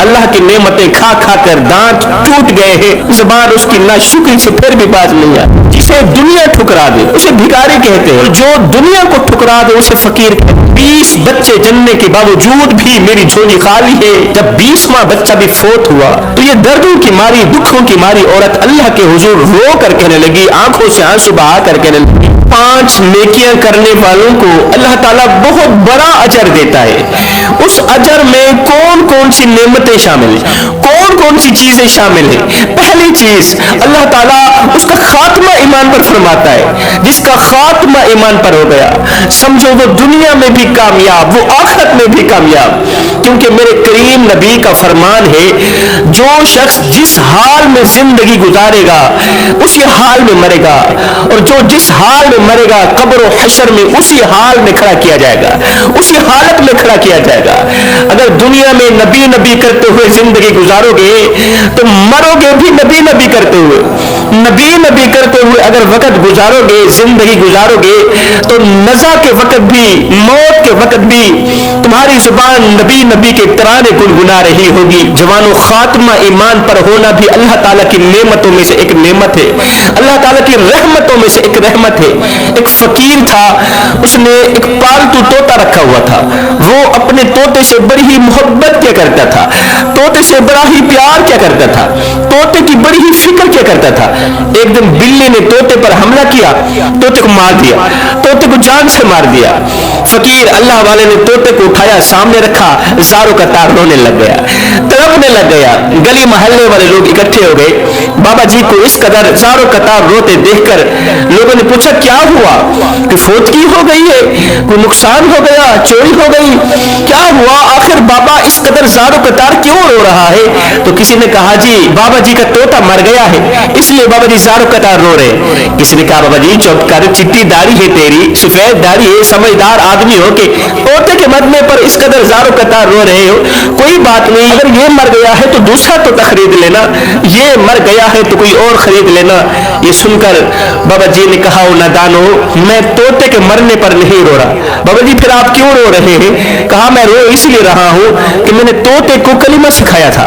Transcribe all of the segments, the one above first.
اللہ کی نعمتیں کھا کھا کر دانت ٹوٹ گئے ہیں, زبان اس کی ناشکری سے پھر بھی باز نہیں آتی. جسے دنیا ٹھکرا دے اسے بھکاری کہتے ہیں, جو دنیا کو ٹھکرا دے اسے فقیر کہتے ہیں. 20 بچے جننے کے باوجود بھی میری جھولی خالی ہے. جب 20واں بچہ بھی فوت ہوا تو یہ دردوں کی ماری, دکھوں کی ماری عورت اللہ کے حضور رو کر کہنے لگی, آنکھوں سے آنسو بہا کر کہنے لگی, 5 نیکیاں کرنے والوں کو اللہ تعالیٰ بہت بڑا اجر دیتا ہے. اس اجر میں کون کون سی نعمتیں شامل ہیں, کون کون سی چیزیں شامل ہیں؟ پہلی چیز اللہ تعالیٰ اس کا خاتمہ ایمان پر فرماتا ہے. جس کا خاتمہ ایمان پر ہو گیا سمجھو وہ دنیا میں بھی کامیاب, وہ آخرت میں بھی کامیاب. کیونکہ میرے کریم نبی کا فرمان ہے, جو شخص جس حال میں زندگی گزارے گا اسی حال میں مرے گا, اور جو جس حال میں مرے گا قبر و حشر میں اسی حال میں کھڑا کیا جائے گا, اسی حالت میں کھڑا کیا جائے گا. اگر دنیا میں نبی نبی کرتے ہوئے زندگی گزارو گے تو مرو گے بھی نبی نبی کرتے ہوئے. نبی نبی کرتے ہوئے اگر وقت گزارو گے, زندگی گزارو گے, تو نزا کے وقت بھی, موت کے وقت بھی تمہاری زبان نبی نبی کے ترانے گنگنا رہی ہوگی. جوانو, خاتمہ ایمان پر ہونا بھی اللہ تعالیٰ کی نعمتوں میں سے ایک نعمت ہے, اللہ تعالیٰ کی رحمتوں میں سے ایک رحمت ہے. ایک فقیر تھا, اس نے ایک پالتو طوطا رکھا ہوا تھا. وہ اپنے طوطے سے بڑی ہی محبت کیا کرتا تھا, طوطے سے بڑا ہی پیار کیا کرتا تھا, طوطے کی بڑی ہی فکر کیا کرتا تھا. ایک دن بلی نے طوطے پر حملہ کیا, طوطے کو مار دیا, طوطے کو جان سے مار دیا. فقیر اللہ والے نے طوطے کو اٹھایا, سامنے رکھا, زاروں کا تار رونے لگ گیا, تڑپنے لگ گیا. گلی محلے والے لوگ اکٹھے ہو گئے. بابا جی کو اس قدر زاروں کا تار روتے دیکھ کر لوگوں نے پوچھا کیا ہوا, کہ فوتگی ہو گئی ہے, کوئی نقصان ہو گیا, چوری ہو گئی, کیا ہوا آخر بابا اس قدر زاروں کا تار کیوں رو رہا ہے؟ تو کسی نے کہا جی بابا جی کا طوطا مر گیا ہے اس لیے بابا جی زاروں کا تار رو رہے. کسی نے کہا بابا جی چپ کر, چٹی داڑھی ہے تیری, سفید داڑھی ہے, سمجھدار آدمی ہو کے طوطے کے مرنے پر اس قدر زاروں کا تار رو رہے ہو. کوئی بات نہیں, اگر یہ مر گیا ہے تو دوسرا طوطا خرید لینا, یہ مر گیا ہے تو کوئی اور خرید لینا. یہ سن کر بابا جی نے کہا او نادانو, میں طوطے کے مرنے پر نہیں رو رہا. بابا جی پھر آپ کیوں رو رہے ہیں؟ کہا میں رو اس لیے رہا ہوں کہ میں نے طوطے کو کلمہ سکھایا تھا.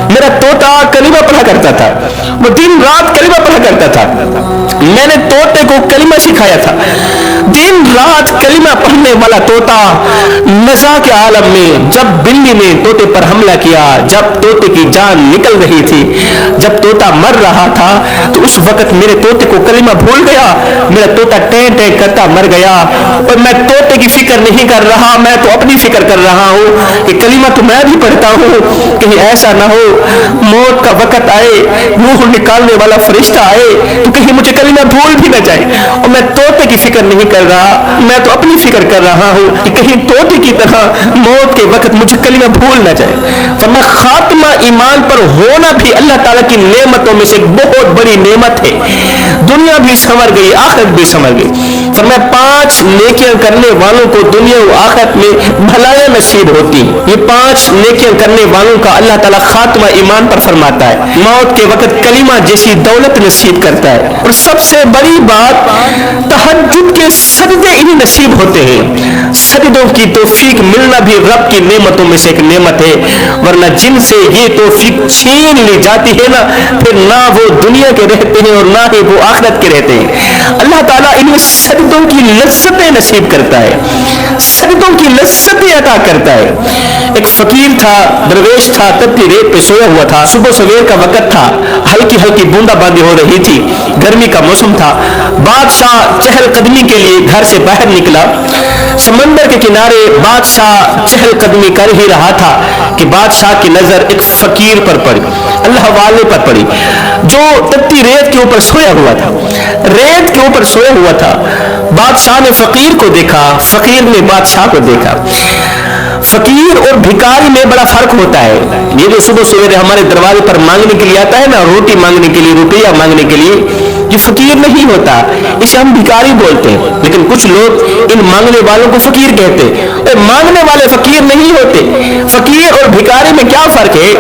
میرا طوطا کلمہ پڑھا کرتا تھا, وہ دن رات کلمہ پڑھا کرتا تھا. میں نے طوطے کو کلمہ سکھایا تھا. دن رات کلمہ پڑھنے والا طوطا نزا کے عالم میں جب بلی نے طوطے پر حملہ کیا, جب طوطے کی جان نکل رہی تھی, جب طوطا مر رہا تھا, تو اس وقت میرے طوطے کو کلمہ بھول گیا. میرا طوطا ٹیں ٹیں کرتا مر گیا. اور میں طوطے کی فکر نہیں کر رہا, میں تو اپنی فکر کر رہا ہوں کہ کلمہ تو میں بھی پڑھتا ہوں, کہیں ایسا نہ ہو موت کا وقت آئے, روح نکالنے والا فرشتہ آئے تو کہیں مجھے کلمہ بھول بھی نہ جائے. اور میں طوطے کی فکر نہیں کر رہا, میں تو اپنی فکر کر رہا ہوں کہ کہیں طوطے کی طرح موت کے وقت مجھے کلمہ بھول نہ جائے. فرمایا خاتمہ ایمان پر ہونا بھی اللہ تعالیٰ کی نعمتوں میں سے ایک بہت بڑی نعمت ہے. دنیا بھی سنور گئی, آخرت بھی سنور گئی. فرمایا 5 نیکیاں کرنے والوں کو دنیا و آخرت میں بھلائیاں نصیب ہوتی ہیں. یہ 5 نیکیاں کرنے والوں کا اللہ تعالیٰ خاتمہ ایمان پر فرماتا ہے, موت کے وقت کلمہ جیسی دولت نصیب کرتا ہے. اور سب سے بڑی بات, تہجد کے سجدے انہیں نصیب ہوتے ہیں. سجدوں کی توفیق ملنا بھی رب کی نعمتوں میں سے ایک نعمت ہے, ورنہ جن سے یہ توفیق چھین لی جاتی ہے نا, پھر نہ وہ دنیا کے رہتے ہیں اور نہ ہی وہ آخرت کے رہتے ہیں. اللہ تعالیٰ انہیں سجدوں کی لذتیں نصیب کرتا ہے, سجدوں کی لذتیں عطا کرتا ہے. ایک فقیر تھا, درویش تھا, تپتی ریت پہ سویا ہوا تھا. صبح سویر کا وقت تھا, ہلکی ہلکی بوندا باندی ہو رہی تھی, گرمی کا موسم تھا. بادشاہ چہل قدمی کے لیے گھر سے باہر نکلا. سمندر کے کنارے بادشاہ چہل قدمی کر ہی رہا تھا کہ بادشاہ کی نظر ایک فقیر پر پڑی, اللہ والے پر پڑی, جو تپتی ریت کے اوپر سویا ہوا تھا, ریت کے اوپر سویا ہوا تھا. بادشاہ نے فقیر کو دیکھا, فقیر نے بادشاہ کو دیکھا. فقیر اور بھکاری میں بڑا فرق ہوتا ہے. یہ جو صبح سویرے ہمارے دروازے پر مانگنے کے لیے آتا ہے نا, روٹی مانگنے کے لیے, روپیہ مانگنے کے لیے, یہ فقیر نہیں ہوتا, اسے ہم بھکاری بولتے ہیں، لیکن کچھ لوگ ان مانگنے والوں کو فقیر کہتے ہیں۔ مانگنے والے فقیر نہیں ہوتے۔ فقیر اور بھکاری میں کیا فرق ہے؟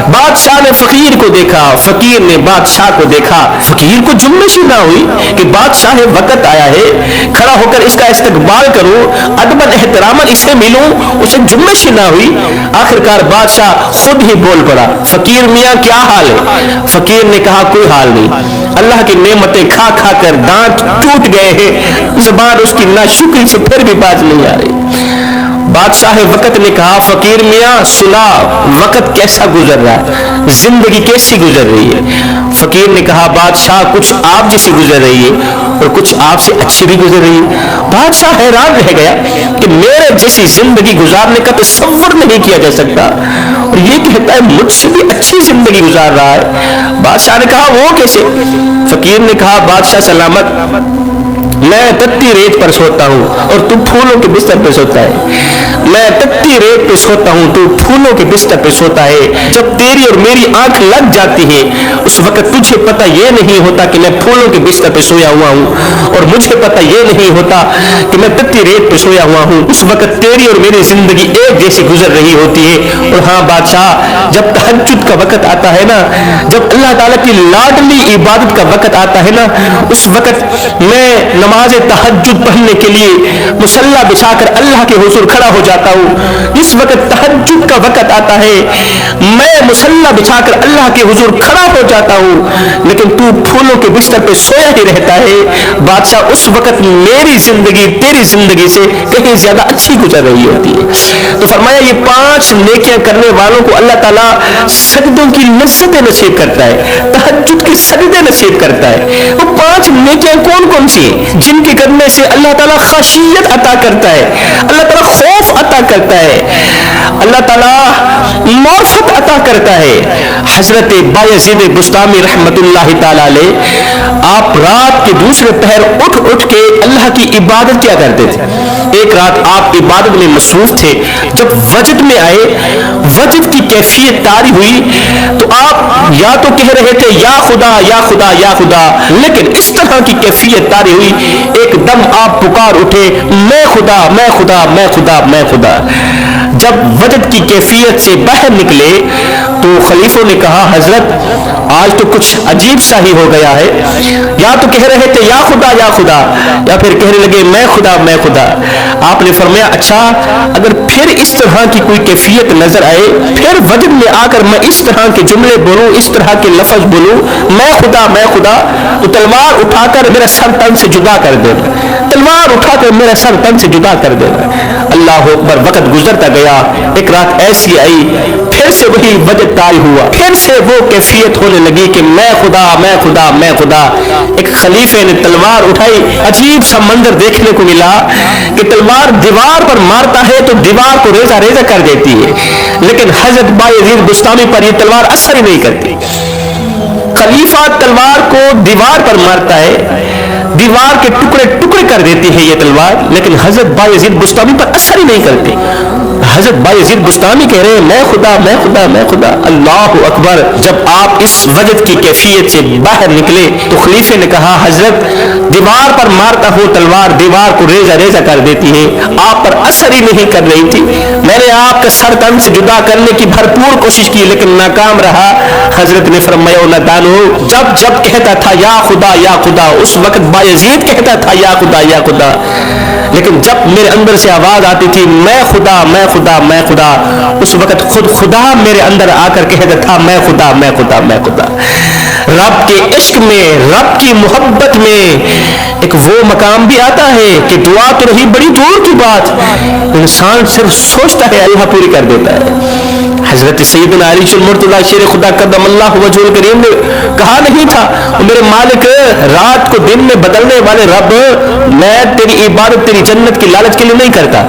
بادشاہ نے فقیر کو دیکھا، فقیر نے بادشاہ کو دیکھا۔ فقیر کو جنبش نہ ہوئی کہ بادشاہ وقت آیا ہے، کھڑا ہو کر اس کا استقبال کروں، ادب احترام اسے ملوں، اسے جنبش نہ ہوئی۔ آخرکار بادشاہ خود ہی بول پڑا، فقیر میاں کیا حال ہے؟ فقیر نے کہا کوئی حال نہیں، اللہ کی نعمتیں کھا کھا کر دانت ٹوٹ گئے ہیں، زبان اس کی ناشکری سے پھر بھی باز نہیں آ رہی۔ بادشاہ وقت نے کہا فقیر میاں سنا، وقت کیسا گزر رہا ہے، زندگی کیسی گزر رہی ہے؟ فقیر نے کہا بادشاہ کچھ آپ جیسی گزر رہی ہے اور کچھ آپ سے اچھی بھی گزر رہی ہے۔ بادشاہ حیران رہ گیا کہ میرے جیسی زندگی گزارنے کا تصور نہیں کیا جا سکتا، اور یہ کہتا ہے مجھ سے بھی اچھی زندگی گزار رہا ہے۔ بادشاہ نے کہا وہ کیسے؟ فقیر نے کہا بادشاہ سلامت، میں تتی ریت پر سوتا ہوں اور تو پھولوں کے بستر پہ سوتا ہے، میں تتی ریت پہ سوتا ہوں تو پھولوں کے بستر پہ سوتا ہے۔ جب تیری اور میری آنکھ لگ جاتی ہے اس وقت تجھے پتہ یہ نہیں ہوتا کہ میں پھولوں کے بستر پہ سویا ہوا ہوں، اور مجھے پتہ یہ نہیں ہوتا کہ میں تتی ریت پہ سویا ہوا ہوں۔ اس وقت تیری اور میری زندگی ایک جیسی گزر رہی ہوتی ہے۔ اور ہاں بادشاہ، جب تہجد کا وقت آتا ہے نا، جب اللہ تعالیٰ کی لاڈلی عبادت کا وقت آتا ہے نا، اس وقت میں نماز تہجد پڑھنے کے لیے مصلی بچھا کر اللہ کے حضور کھڑا ہو جاتا ہوں۔ جس وقت تہجد کا وقت آتا ہے میں مصلی بچھا کر اللہ کے حضور کھڑا ہو جاتا ہوں، لیکن تو پھولوں کے بستر پہ سویا ہی رہتا ہے۔ بادشاہ اس وقت میری زندگی تیری زندگی سے کہیں زیادہ اچھی گزر رہی ہوتی ہے۔ تو فرمایا یہ 5 نیکیاں کرنے والوں کو اللہ تعالیٰ سجدوں کی لذت نصیب کرتا ہے، تہجد کے سجدے نصیب کرتا ہے۔ وہ 5 نیکیاں کون کون سی ہیں جن کے کرنے سے اللہ تعالیٰ خشیت عطا کرتا ہے، اللہ تعالیٰ خوف عطا کرتا ہے، اللہ تعالیٰ معرفت عطا کرتا ہے؟ حضرت بایزید بسطامی رحمت اللہ تعالیٰ علیہ، آپ رات کے دوسرے پہر اٹھ اٹھ کے اللہ کی عبادت کیا کرتے تھے۔ ایک رات آپ عبادت میں مصروف تھے، جب وجد میں آئے، وجد کی کیفیت طاری ہوئی تو آپ یا تو کہہ رہے تھے یا خدا یا خدا یا خدا، لیکن اس طرح کی کیفیت طاری ہوئی ایک دم آپ پکار اٹھے میں خدا میں خدا میں خدا میں خدا۔ جب وجد کی کیفیت سے باہر نکلے تو خلیفوں نے کہا حضرت آج تو کچھ عجیب سا ہی ہو گیا ہے، یا تو کہہ رہے تھے یا خدا یا پھر کہنے لگے میں خدا میں خدا۔ آپ نے فرمایا اچھا اگر پھر اس طرح کی کوئی کیفیت نظر آئے، پھر وجد میں آ کر میں اس طرح کے جملے بولوں، اس طرح کے لفظ بولوں میں خدا، تو تلوار اٹھا کر میرا سر تن سے جدا کر دینا، تلوار اٹھا کر میرا سر تن سے جدا کر دینا۔ اللہ اکبر، وقت گزرتا گیا، ایک رات ایسی آئی پھر سے وہی وجد طاری ہوا، پھر سے وہ کیفیت ہونے لگی کہ میں خدا میں خدا میں خدا۔ ایک خلیفے نے تلوار اٹھائی، عجیب سا منظر دیکھنے کو ملا کہ تلوار دیوار پر مارتا ہے تو دیوار کو ریزہ ریزہ کر دیتی ہے، لیکن حضرت بایزید بسطامی پر یہ تلوار اثر ہی نہیں کرتی۔ خلیفہ تلوار کو دیوار پر مارتا ہے، دیوار کے ٹکڑے ٹکڑے کر دیتی ہے یہ تلوار، لیکن حضرت بایزید بسطامی پر اثر ہی نہیں کرتی۔ حضرت بایزید بسطامی کہہ رہے ہیں میں خدا میں خدا میں خدا۔ اللہ اکبر، جب آپ اس وجد کی کیفیت سے باہر نکلے تو خلیفے نے کہا حضرت دیوار پر مارتا ہو تلوار دیوار کو ریزہ ریزہ کر دیتی ہے، آپ پر اثر ہی نہیں کر رہی تھی، میں نے آپ کا سر تن سے جدا کرنے کی بھرپور کوشش کی لیکن ناکام رہا۔ حضرت نے فرمایا نادانو، جب جب کہتا تھا یا خدا اس وقت بایزید کہتا تھا یا خدا، لیکن جب میرے اندر سے آواز آتی تھی میں خدا میں خدا میں خدا، اس وقت خود خدا میرے اندر آ کر کہتا تھا میں خدا میں خدا میں خدا۔ رب کے عشق میں، رب کی محبت میں ایک وہ مقام بھی آتا ہے کہ دعا تو رہی بڑی دور کی بات، انسان صرف سوچتا ہے اللہ پوری کر دیتا ہے۔ حضرت سیدنا علی المرتضی شیر خدا قدم اللہ وجہ الکریم نے کہا نہیں تھا میرے مالک رات کو دن میں بدلنے والے رب، میں تیری عبادت تیری جنت کی لالچ کے لیے نہیں کرتا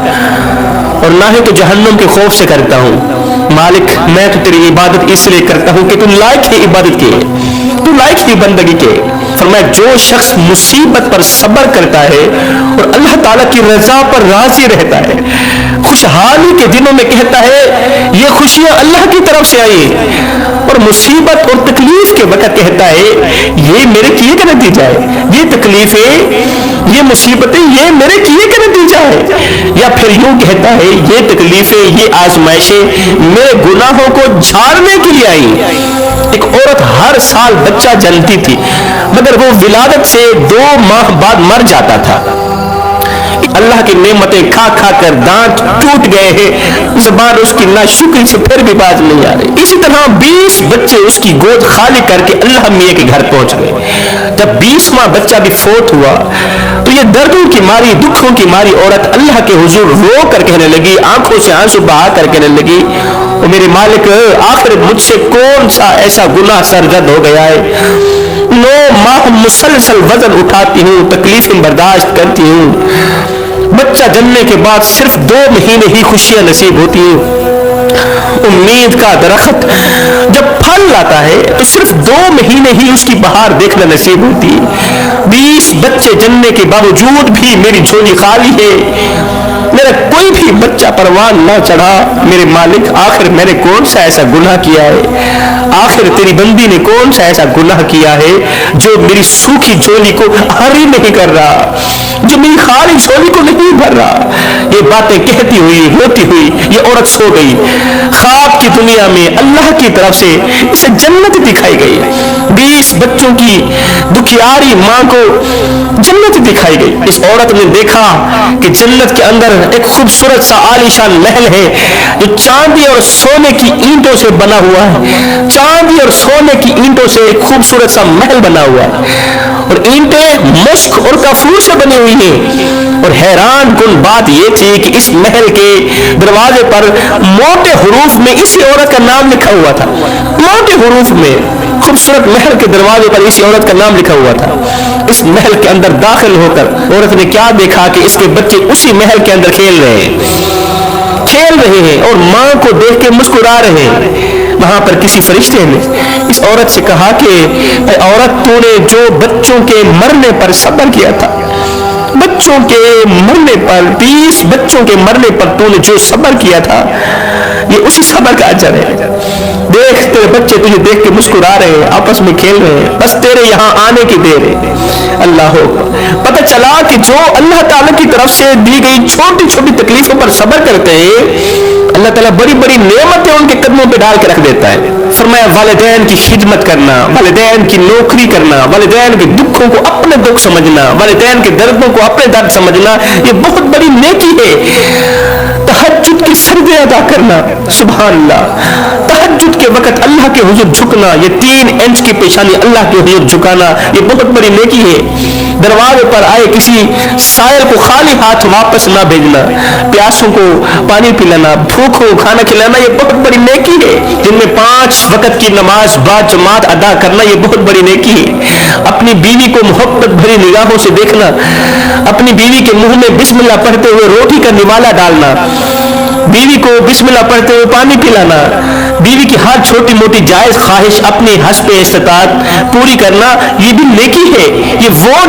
اور نہ ہی تو جہنم کے خوف سے کرتا ہوں، مالک میں تو تیری عبادت اس لیے کرتا ہوں کہ تو لائق ہے عبادت کے، تو لائق ہے بندگی کے۔ فرمایا جو شخص مصیبت پر صبر کرتا ہے اور اللہ تعالیٰ کی رضا پر راضی رہتا ہے، خوشحالی کے دنوں میں کہتا ہے یہ خوشیاں اللہ کی طرف سے آئی، اور مصیبت اور تکلیف کے وقت کہتا ہے یہ میرے کیے کا نتیجہ ہے، یہ تکلیفیں، یہ مصیبتیں یہ میرے کیے کا نتیجہ ہے، یا پھر یوں کہتا ہے یہ تکلیفیں، یہ آزمائشیں میرے گناہوں کو جھاڑنے کے لیے آئی۔ ایک عورت ہر سال بچہ جنتی تھی، مگر وہ ولادت سے 2 ماہ بعد مر جاتا تھا۔ اللہ کی نعمتیں کھا کھا کر دانت ٹوٹ گئے ہیں، زبان اس کی ناشکری سے پھر بھی باز نہیں آ رہی۔ اسی طرح 20 بچے اس کی گود خالی کر کے اللہ میاں کے گھر پہنچ گئے۔ جب 20واں بچہ بھی فوت ہوا تو یہ دردوں کی ماری، دکھوں کی ماری عورت اللہ کے حضور رو کر کہنے لگی، آنکھوں سے آنسو بہا کر کہنے لگی، او میرے مالک، آخر مجھ سے کون سا ایسا گناہ سرزد ہو گیا ہے؟ 9 ماہ مسلسل وزن اٹھاتی ہوں، تکلیفیں برداشت کرتی ہوں، بچہ جننے کے بعد صرف 2 مہینے ہی خوشیاں نصیب ہوتی ہیں۔ امید کا درخت جب پھل لاتا ہے تو صرف 2 مہینے ہی اس کی بہار دیکھنا نصیب ہوتی ہے۔ 20 بچے جننے کے باوجود بھی میری جھولی خالی ہے، میرا کوئی بھی بچہ پروان نہ چڑھا۔ میرے مالک، آخر میں نے کون سا ایسا گناہ کیا ہے؟ آخر تیری بندی نے کون سا ایسا گناہ کیا ہے جو میری سوکھی جھولی کو ہری نہیں کر رہا، جو میری خالی جھولی کو نہیں بھر رہا؟ یہ باتیں کہتی ہوئی روتی ہوئی یہ عورت سو گئی۔ خواب کی دنیا میں اللہ کی طرف سے اسے جنت دکھائی گئی، 20 بچوں کی دکھیاری ماں کو جنت دکھائی گئی۔ اس عورت نے دیکھا کہ جنت کے اندر ایک خوبصورت سا عالیشان محل ہے جو چاندی اور سونے کی اینٹوں سے بنا ہوا ہے، چاندی اور سونے کی اینٹوں سے ایک خوبصورت سا محل بنا ہوا ہے، اور اینٹیں مشک اور کافور سے بنی ہوئی ہیں۔ اور حیران کن بات یہ تھی کہ اس محل کے دروازے پر موٹے حروف میں اسی عورت کا نام لکھا ہوا تھا، موٹے حروف میں خوبصورت محل کے دروازے پر اسی عورت کا نام لکھا ہوا تھا۔ اس محل کے اندر داخل ہو کر عورت نے کیا دیکھا کہ اس کے بچے اسی محل کے اندر کھیل رہے ہیں اور ماں کو دیکھ کے مسکرا رہے ہیں۔ وہاں پر کسی فرشتے نے اس عورت سے کہا کہ اے عورت، تو نے جو بچوں کے مرنے پر صبر کیا تھا، بچوں کے مرنے پر، 20 بچوں کے مرنے پر تو نے جو صبر کیا تھا، یہ اسی صبر کا اجر ہے۔ دیکھ تیرے بچے تجھے دیکھ کے مسکرا رہے ہیں، آپس میں کھیل رہے ہیں، بس تیرے یہاں آنے کی دیر ہے۔ اللہ ہو، پتہ چلا کہ جو اللہ تعالیٰ کی طرف سے دی گئی چھوٹی چھوٹی تکلیفوں پر صبر کرتے ہیں، اللہ تعالیٰ بڑی بڑی نعمتیں ان کے قدموں پہ ڈال کے رکھ دیتا ہے۔ فرمایا والدین کی خدمت کرنا، والدین کی نوکری کرنا، والدین کے دکھوں کو اپنے دکھ سمجھنا، والدین کے دردوں کو اپنے درد سمجھنا، یہ بہت بڑی نیکی ہے۔ تہجد کی سجدے ادا کرنا، سبحان اللہ، تہجد کے وقت اللہ کے حضور جھکنا، یہ 3 انچ کی پیشانی اللہ کے حضور جھکانا، یہ بہت بڑی نیکی ہے۔ دروازے پر آئے کسی سائل کو خالی ہاتھ واپس نہ بھیجنا، پیاسوں کو پانی پلانا، بھوکوں کو کھانا کھلانا، یہ بہت بڑی نیکی ہے۔ جن میں 5 وقت کی نماز با جماعت ادا کرنا، یہ بہت بڑی نیکی ہے۔ اپنی بیوی کو محبت بھری نگاہوں سے دیکھنا، اپنی بیوی کے منہ میں بسم اللہ پڑھتے ہوئے روٹی کا نوالا ڈالنا، بیوی کو بسم اللہ پڑھتے ہوئے پانی پلانا، بیوی کی ہر چھوٹی موٹی جائز خواہش اپنی حسب استطاعت پوری کرنا، یہ بھی نیکی ہے۔ یہ وہ